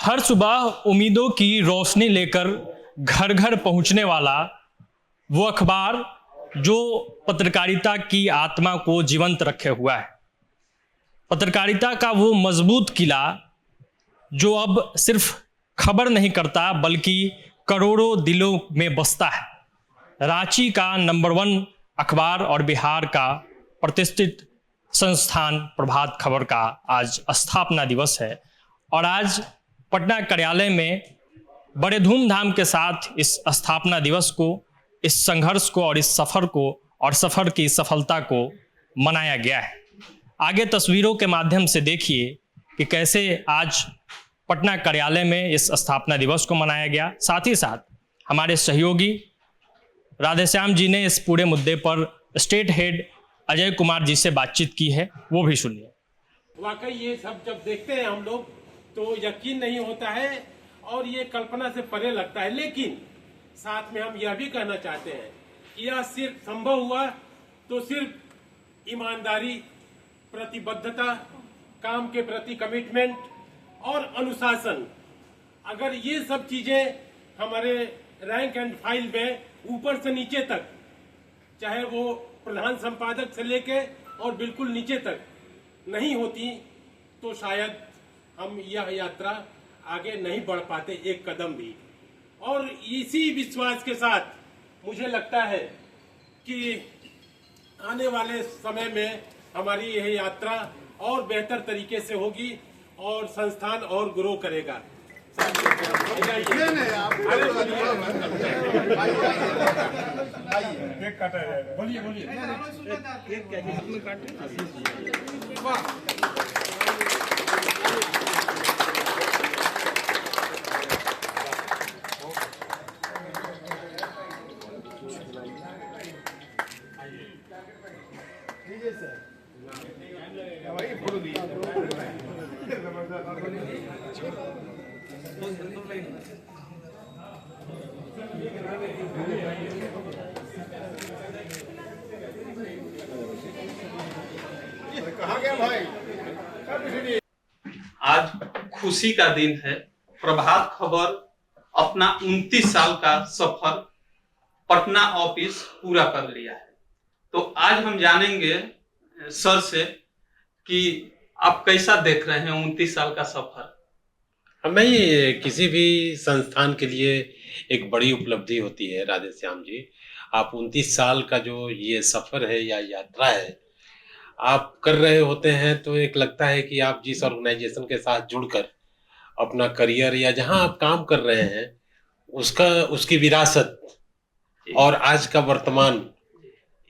हर सुबह उम्मीदों की रोशनी लेकर घर घर पहुंचने वाला वो अखबार जो पत्रकारिता की आत्मा को जीवंत रखे हुआ है। पत्रकारिता का वो मजबूत किला जो अब सिर्फ खबर नहीं करता बल्कि करोड़ों दिलों में बसता है। रांची का नंबर 1 अखबार और बिहार का प्रतिष्ठित संस्थान प्रभात खबर का आज स्थापना दिवस है और आज पटना कार्यालय में बड़े धूमधाम के साथ इस स्थापना दिवस को, इस संघर्ष को और इस सफ़र को और सफ़र की सफलता को मनाया गया है। आगे तस्वीरों के माध्यम से देखिए कि कैसे आज पटना कार्यालय में इस स्थापना दिवस को मनाया गया। साथ ही साथ हमारे सहयोगी राधेश्याम जी ने इस पूरे मुद्दे पर स्टेट हेड अजय कुमार जी से बातचीत की है, वो भी सुनिए। वाकई ये सब जब देखते हैं हम लोग तो यकीन नहीं होता है और ये कल्पना से परे लगता है, लेकिन साथ में हम यह भी कहना चाहते हैं कि यह सिर्फ संभव हुआ तो सिर्फ ईमानदारी, प्रतिबद्धता, काम के प्रति कमिटमेंट और अनुशासन, अगर ये सब चीजें हमारे रैंक एंड फाइल में ऊपर से नीचे तक, चाहे वो प्रधान संपादक से लेके और बिल्कुल नीचे तक नहीं होती तो शायद हम यह यात्रा आगे नहीं बढ़ पाते एक कदम भी। और इसी विश्वास के साथ मुझे लगता है कि आने वाले समय में हमारी यह यात्रा और बेहतर तरीके से होगी और संस्थान और ग्रो करेगा। बोलिए बोलिए। आज खुशी का दिन है। प्रभात खबर अपना 29 साल का सफर पटना ऑफिस पूरा कर लिया है। तो आज हम जानेंगे सर से कि आप कैसा देख रहे हैं 29 साल का सफर। हमें किसी भी संस्थान के लिए एक बड़ी उपलब्धि होती है राधेश्याम जी। आप 29 साल का जो ये सफर है या यात्रा है आप कर रहे होते हैं तो एक लगता है कि आप जिस ऑर्गेनाइजेशन के साथ जुड़कर अपना करियर या जहां आप काम कर रहे हैं उसकी विरासत और आज का वर्तमान,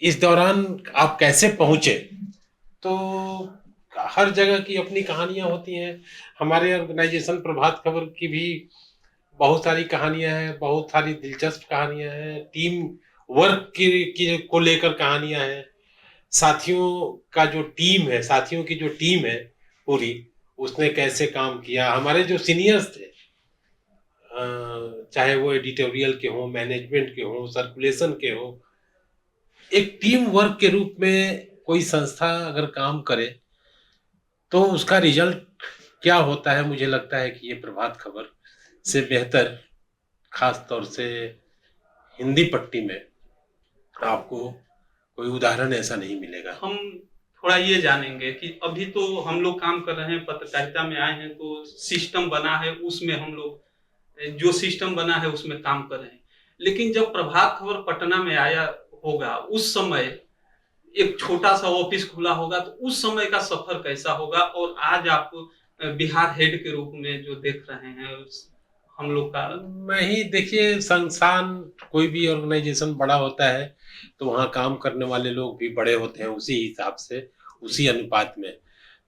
इस दौरान आप कैसे पहुंचे, तो हर जगह की अपनी कहानियां होती हैं। हमारे ऑर्गेनाइजेशन प्रभात खबर की भी बहुत सारी कहानियां हैं, बहुत सारी दिलचस्प कहानियां हैं, टीम वर्क की को लेकर कहानियां हैं, साथियों की जो टीम है पूरी, उसने कैसे काम किया। हमारे जो सीनियर्स थे, चाहे वो एडिटोरियल के हो, मैनेजमेंट के हो, सर्कुलेशन के हो, एक टीम वर्क के रूप में कोई संस्था अगर काम करे तो उसका रिजल्ट क्या होता है, मुझे लगता है कि ये प्रभात खबर से बेहतर, खास तौर से हिंदी पट्टी में आपको कोई उदाहरण ऐसा नहीं मिलेगा। हम थोड़ा ये जानेंगे कि अभी तो हम लोग काम कर रहे हैं, पत्रकारिता में आए हैं तो सिस्टम बना है, उसमें हम लोग जो सिस्टम बना है उसमें काम कर रहे हैं। लेकिन जब प्रभात खबर पटना में आया होगा उस समय एक छोटा सा ऑफिस खुला होगा, तो उस समय का सफर कैसा होगा, और आज आप बिहार हेड के रूप में जो देख रहे हैं हम लोग का। मैं ही देखिए, संस्थान कोई भी ऑर्गेनाइजेशन बड़ा होता है तो वहाँ काम करने वाले लोग भी बड़े होते हैं, उसी हिसाब से, उसी अनुपात में।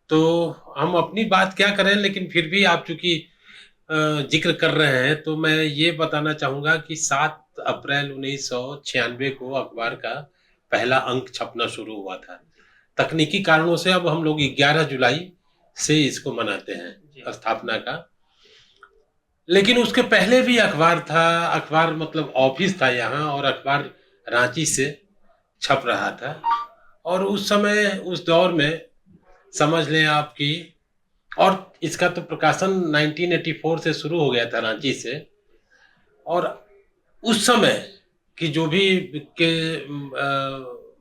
तो हम अपनी बात क्या करें, लेकिन फिर भी आप चूंकि जिक्र कर रहे हैं तो मैं ये बताना चाहूंगा कि 7 अप्रैल 1996 को अखबार का पहला अंक छपना शुरू हुआ था। तकनीकी कारणों से अब हम लोग 11 जुलाई से इसको मनाते हैं स्थापना का, लेकिन उसके पहले भी अखबार था। अखबार मतलब ऑफिस था यहाँ, और अखबार रांची से छप रहा था। और उस समय, उस दौर में समझ लें आप कि और इसका तो प्रकाशन 1984 से शुरू हो गया था रांची से। और उस समय की जो भी के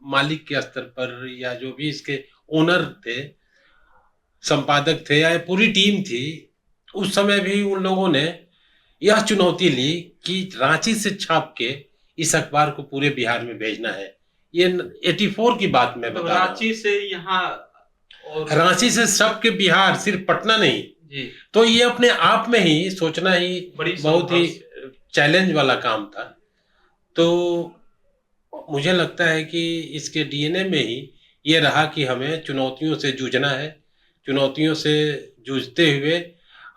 मालिक के स्तर पर या जो भी इसके ओनर थे, संपादक थे या पूरी टीम थी, उस समय भी उन लोगों ने यह चुनौती ली कि रांची से छाप के इस अखबार को पूरे बिहार में भेजना है। ये 84 की बात मैं तो बता रहा हूँ। रांची से यहाँ और रांची से सबके बिहार, सिर्फ पटना नहीं। जी तो ये अपने आप में ही सोचना ही बड़ी बहुत ही संघर्ष। चैलेंज वाला काम था। तो मुझे लगता है कि इसके डीएनए में ही ये रहा कि हमें चुनौतियों से जूझना है, चुनौतियों से जूझते हुए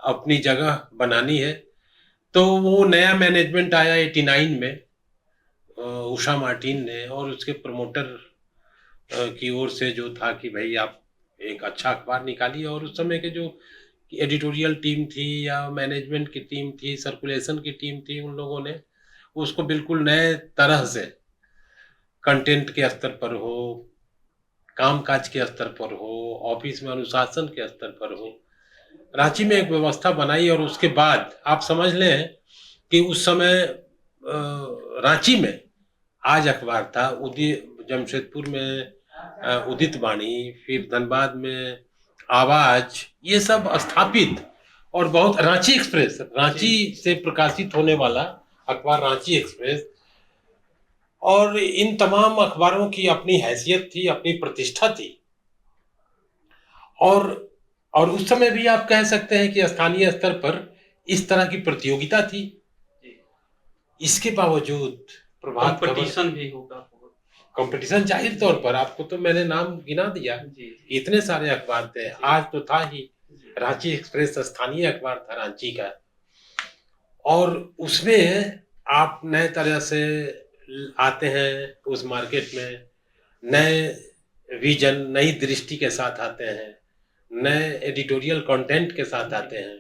अपनी जगह बनानी है। तो वो नया मैनेजमेंट आया 89 में, उषा मार्टिन ने, और उसके प्रमोटर की ओर से जो था कि भाई आप एक अच्छा अखबार निकालिए। और उस समय के जो एडिटोरियल टीम थी या मैनेजमेंट की टीम थी, सर्कुलेशन की टीम थी, उन लोगों ने उसको बिल्कुल नए तरह से कंटेंट के स्तर पर हो, कामकाज के स्तर पर हो, ऑफिस में अनुशासन के स्तर पर हो, रांची में एक व्यवस्था बनाई। और उसके बाद आप समझ लें कि उस समय रांची में आज अखबार था, जमशेदपुर में उदित वाणी, फिर धनबाद में आवाज, ये सब स्थापित, और बहुत रांची एक्सप्रेस, रांची से प्रकाशित होने वाला अखबार रांची एक्सप्रेस। और इन तमाम अखबारों की अपनी हैसियत थी, अपनी प्रतिष्ठा थी। और उस समय भी आप कह सकते हैं कि स्थानीय स्तर पर इस तरह की प्रतियोगिता थी। इसके बावजूद प्रभात खबर, कंपटीशन भी होगा। कंपटीशन जाहिर तौर पर, आपको तो मैंने नाम गिना दिया, जी इतने सारे अखबार थे। आज तो था ही, रांची एक्सप्रेस स्थानीय अखबार था रांची का। और उसमें आप नए तरह से आते हैं उस मार्केट में, नए विजन, नई दृष्टि के साथ आते हैं, नए एडिटोरियल कंटेंट के साथ आते हैं।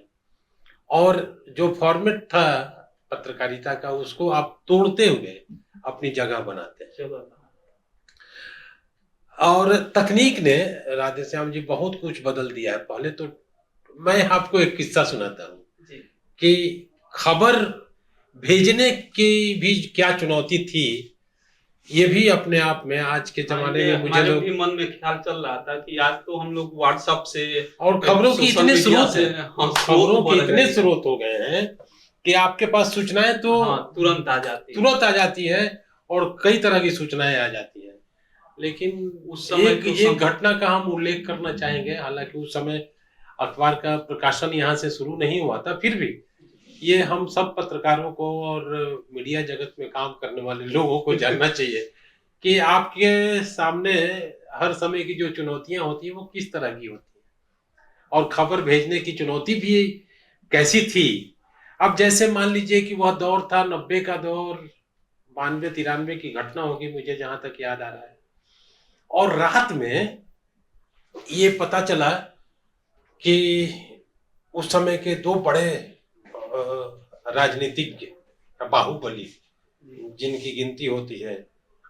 और जो फॉर्मेट था पत्रकारिता का, उसको आप तोड़ते हुए अपनी जगह बनाते हैं। और तकनीक ने, राधेश्याम जी, बहुत कुछ बदल दिया है। पहले तो मैं आपको एक किस्सा सुनाता हूँ कि खबर भेजने की भी क्या चुनौती थी, ये भी अपने आप में आज के जमाने में मुझे लोग, भी मन में ख्याल चल रहा था कि आज तो हम लोग व्हाट्सएप से और खबरों की इतने स्रोत हैं, खबरों के इतने स्रोत स्रोत हो गए हैं कि आपके पास सूचनाएं तो तुरंत आ जाती है, और कई तरह की सूचनाएं आ जाती है। लेकिन उस समय एक घटना का हम उल्लेख करना चाहेंगे। हालांकि उस समय अखबार का प्रकाशन यहाँ से शुरू नहीं हुआ था, फिर भी ये हम सब पत्रकारों को और मीडिया जगत में काम करने वाले लोगों को जानना चाहिए कि आपके सामने हर समय की जो चुनौतियां होती हैं वो किस तरह की होती हैं, और खबर भेजने की चुनौती भी कैसी थी। अब जैसे मान लीजिए कि वह दौर था 90 का दौर, 92-93 की घटना होगी मुझे जहां तक याद आ रहा है। और रात में ये पता चला कि उस समय के दो बड़े राजनीतिज्ञ, बाहुबली, जिनकी गिनती होती है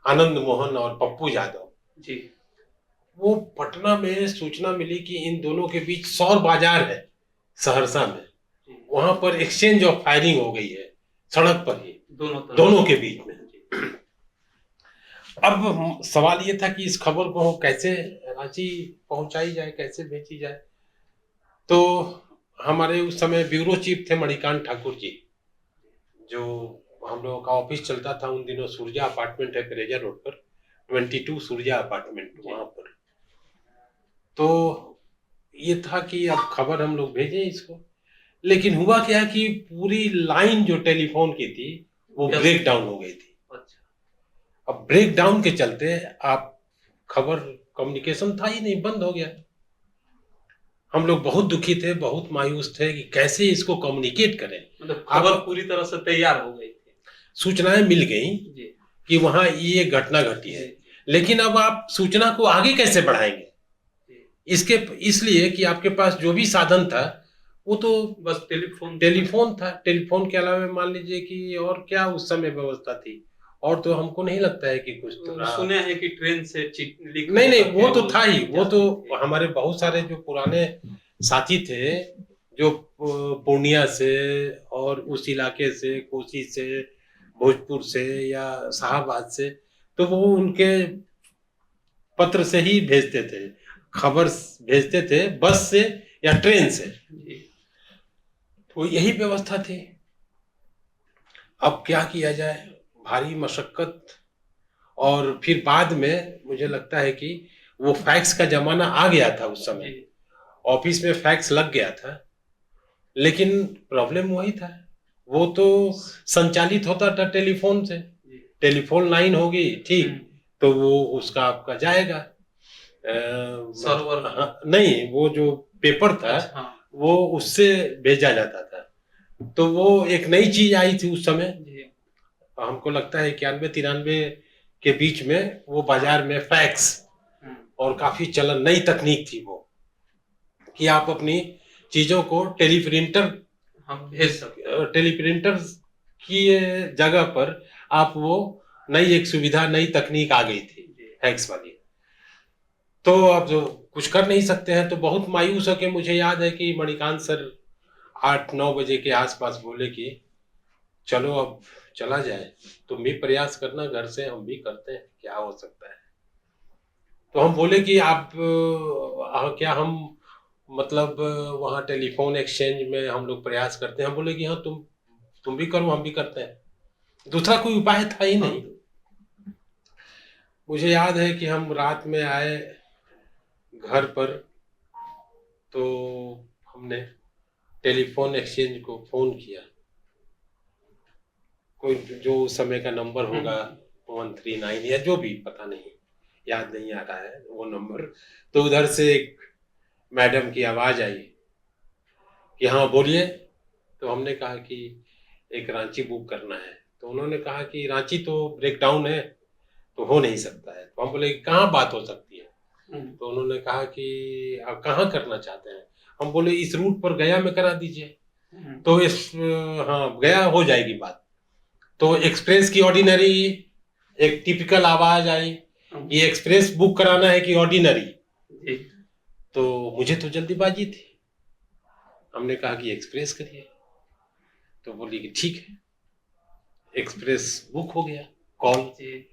आनंद मोहन और पप्पू यादव जी, वो पटना में सूचना मिली कि इन दोनों के बीच सौर बाजार है सहरसा में, वहां पर एक्सचेंज ऑफ फायरिंग हो गई है सड़क पर ही, दोनों के बीच में। अब सवाल ये था कि इस खबर को कैसे रांची पहुंचाई जाए, कैसे भेजी जाए। तो हमारे उस समय ब्यूरो चीफ थे मणिकांत ठाकुर जी, जो हम लोगों का ऑफिस चलता था उन दिनों, सूर्या अपार्टमेंट है पेरेजा रोड पर, 22 सूर्या अपार्टमेंट, वहां पर। तो ये था कि अब खबर हम लोग भेजें इसको। लेकिन हुआ क्या कि पूरी लाइन जो टेलीफोन की थी वो ब्रेक डाउन हो गई थी। अब ब्रेक डाउन के चलते आप खबर, कम्युनिकेशन था ही नहीं, बंद हो गया। हम लोग बहुत दुखी थे, बहुत मायूस थे कि कैसे इसको कम्युनिकेट करें। मतलब खबर पूरी तरह से तैयार हो गई थी, सूचनाएं मिल गई कि वहां ये घटना घटी है, लेकिन अब आप सूचना को आगे कैसे बढ़ाएंगे, इसलिए कि आपके पास जो भी साधन था वो तो बस टेलीफोन था। टेलीफोन के अलावा मान लीजिए कि और क्या उस समय व्यवस्था थी, और तो हमको नहीं लगता है कि कुछ तो सुने हैं कि ट्रेन से नहीं, वो तो था ही। वो तो हमारे बहुत सारे जो पुराने साथी थे जो पूर्णिया से और उस इलाके से, कोसी से, भोजपुर से या शाहबाद से, तो वो उनके पत्र से ही भेजते थे, खबर भेजते थे, बस से या ट्रेन से। जी तो यही व्यवस्था थी। अब क्या किया जाए, भारी मशक्कत। और फिर बाद में मुझे लगता है कि वो फैक्स का जमाना आ गया था उस समय, जी ऑफिस में फैक्स लग गया था, लेकिन प्रॉब्लम वही था, वो तो संचालित होता था टेलीफोन से, जी टेलीफोन लाइन होगी ठीक, हम्म, तो वो उसका आपका जाएगा सर्वर हाँ, नहीं वो जो पेपर था अच्छा हाँ वो उससे भेजा जाता था। तो वो एक नई चीज आई थी उस समय, जी हमको लगता है 91-93 के बीच में वो बाजार में फैक्स हम्म, और काफी चलन, नई तकनीक थी वो, कि आप अपनी चीजों को हम भेज सकते हैं। टेलीप्रिंटर की जगह पर आप वो नई एक सुविधा, नई तकनीक आ गई थी जी फैक्स वाली। तो अब जो कुछ कर नहीं सकते हैं, तो बहुत मायूस होके मुझे याद है कि मणिकांत सर 8-9 बजे के आसपास बोले कि चलो अब चला जाए, तुम भी प्रयास करना घर से, हम भी करते हैं, क्या हो सकता है। तो हम बोले कि आप क्या हम मतलब वहाँ टेलीफोन एक्सचेंज में हम लोग प्रयास करते हैं। हम बोले कि हाँ तुम भी करो, हम भी करते हैं, दूसरा कोई उपाय था ही नहीं। मुझे याद है कि हम रात में आए घर पर, तो हमने टेलीफोन एक्सचेंज को फोन किया, कोई जो उस समय का नंबर होगा 139 या जो भी, पता नहीं, याद नहीं आ रहा है वो नंबर। तो उधर से एक मैडम की आवाज आई कि हाँ बोलिए। तो हमने कहा कि एक रांची बुक करना है। तो उन्होंने कहा कि रांची तो ब्रेकडाउन है, तो हो नहीं सकता है। तो हम बोले कहाँ बात हो सकती है। तो उन्होंने कहा कि आप कहाँ करना चाहते हैं। हम बोले इस रूट पर गया में करा दीजिए। तो इस हाँ गया हो जाएगी बात। तो एक्सप्रेस की ऑर्डिनरी, एक टिपिकल आवाज आई, ये एक्सप्रेस बुक कराना है कि ऑर्डिनरी। जी तो मुझे तो जल्दीबाजी थी, हमने कहा कि एक्सप्रेस करिए। तो बोली कि ठीक है, एक्सप्रेस बुक हो गया कॉल। जी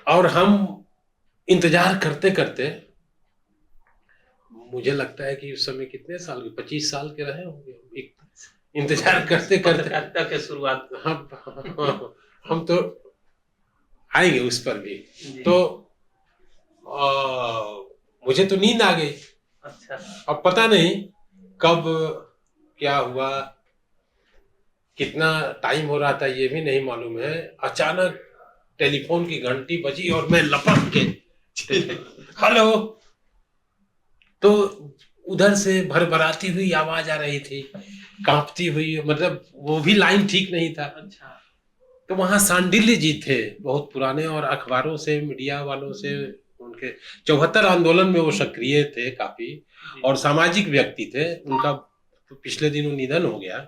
और हम इंतजार करते करते, मुझे लगता है कि उस समय कितने साल के, 25 साल के रहे होंगे एक, इंतजार करते करते पत्रकारिता के शुरुआत हम तो आएंगे उस पर भी। जी तो मुझे तो नींद आ गई। अच्छा अब पता नहीं कब क्या हुआ, कितना टाइम हो रहा था ये भी नहीं मालूम है। अचानक टेलीफोन की घंटी बजी और मैं लपक के हेलो। तो उधर से भरभराती हुई आवाज आ रही थी, कांपती हुई, मतलब वो भी लाइन ठीक नहीं था। अच्छा तो वहां सांडिल्य जी थे बहुत पुराने, और अखबारों से, मीडिया वालों से, उनके 74 आंदोलन में वो सक्रिय थे काफी, और सामाजिक व्यक्ति थे। उनका तो पिछले दिनों निधन हो गया।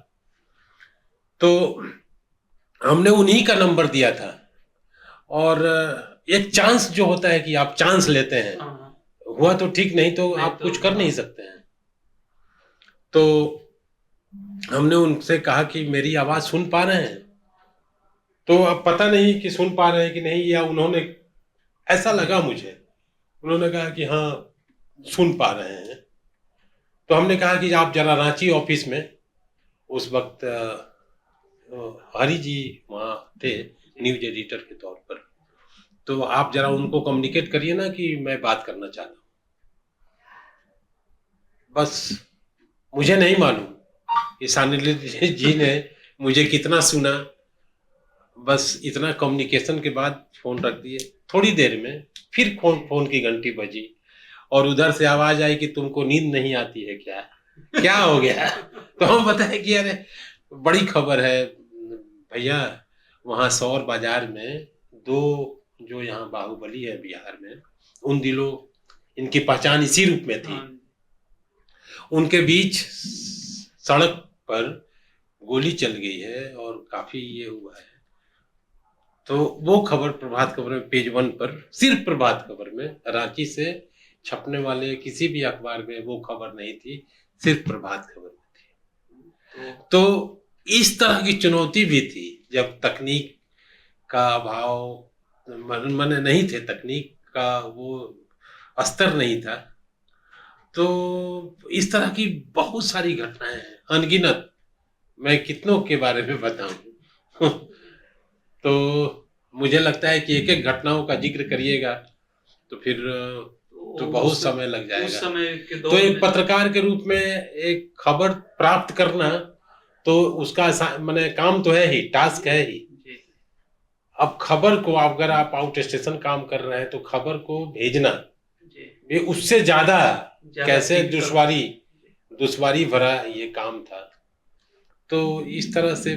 तो हमने उन्हीं का नंबर दिया था, और एक चांस जो होता है कि आप चांस लेते हैं, हाँ, हुआ तो ठीक, नहीं तो नहीं आप तो कुछ कर नहीं सकते हैं। तो हमने उनसे कहा कि मेरी आवाज सुन पा रहे हैं। तो अब पता नहीं कि सुन पा रहे हैं कि नहीं, या उन्होंने, ऐसा लगा मुझे, उन्होंने कहा कि हाँ सुन पा रहे हैं। तो हमने कहा कि आप जरा रांची ऑफिस में, उस वक्त हरि जी वहाँ थे न्यूज एडिटर के तौर पर, तो आप जरा उनको कम्युनिकेट करिए ना कि मैं बात करना चाहता हूँ। बस मुझे नहीं मालूम कि सानिध्य जी ने मुझे कितना सुना। बस इतना कम्युनिकेशन के बाद फोन रख दिए। थोड़ी देर में फिर फोन की घंटी बजी, और उधर से आवाज आई कि तुमको नींद नहीं आती है क्या, क्या हो गया। तो हम बताए कि अरे बड़ी खबर है भैया, वहाँ सौर बाजार में दो जो यहाँ बाहुबली है बिहार में, उन दिनों इनकी पहचान इसी रूप में थी। हाँ, उनके बीच सड़क पर गोली चल गई है और काफी ये हुआ है। तो वो खबर प्रभात खबर में पेज 1 पर, सिर्फ प्रभात खबर में, रांची से छपने वाले किसी भी अखबार में वो खबर नहीं थी, सिर्फ प्रभात खबर में थी। तो इस तरह की चुनौती भी थी जब तकनीक का अभाव माने नहीं थे, तकनीक का वो स्तर नहीं था। तो इस तरह की बहुत सारी घटनाएं हैं, अनगिनत, मैं कितनों के बारे में बताऊं। तो मुझे लगता है कि एक एक घटनाओं का जिक्र करिएगा तो फिर तो बहुत समय लग जाएगा। उस समय के तो दौर एक में पत्रकार के रूप में एक खबर प्राप्त करना तो उसका माने काम तो है ही, टास्क है ही। जी, अब खबर को अगर आप आउट स्टेशन काम कर रहे हैं तो खबर को भेजना जी, ये उससे ज्यादा कैसे difficult। दुश्वारी भरा ये काम था। तो इस तरह से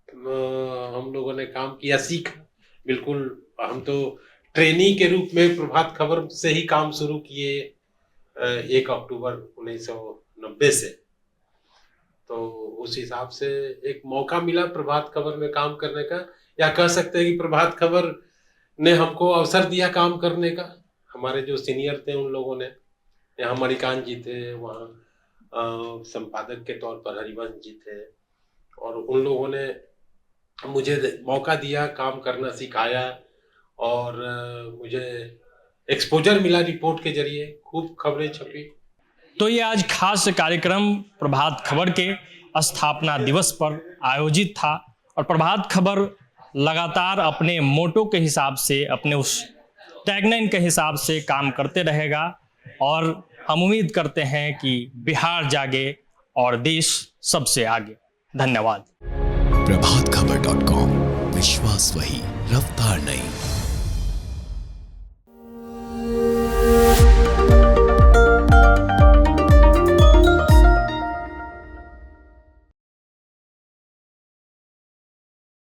हम लोगों ने काम किया, सीखा। बिल्कुल, हम तो ट्रेनी के रूप में प्रभात खबर से ही काम शुरू किए 1 अक्टूबर 1990 से। तो उस हिसाब से एक मौका मिला प्रभात खबर में काम करने का, या कह सकते हैं कि प्रभात खबर ने हमको अवसर दिया काम करने का। हमारे जो सीनियर थे उन लोगों ने, यहाँ मणिकांत जी थे, वहाँ संपादक के तौर पर हरिवंश जी थे, और उन लोगों ने मुझे मौका दिया, काम करना सिखाया, और मुझे एक्सपोजर मिला रिपोर्ट के जरिए, खूब खबरें छपी। तो ये आज खास कार्यक्रम प्रभात खबर के स्थापना दिवस पर आयोजित था, और प्रभात खबर लगातार अपने मोटो के हिसाब से, अपने उस टैगलाइन के हिसाब से काम करते रहेगा, और हम उम्मीद करते हैं कि बिहार जागे और देश सबसे आगे। धन्यवाद। प्रभातखबर.com, विश्वास वही, रफ्तार नहीं।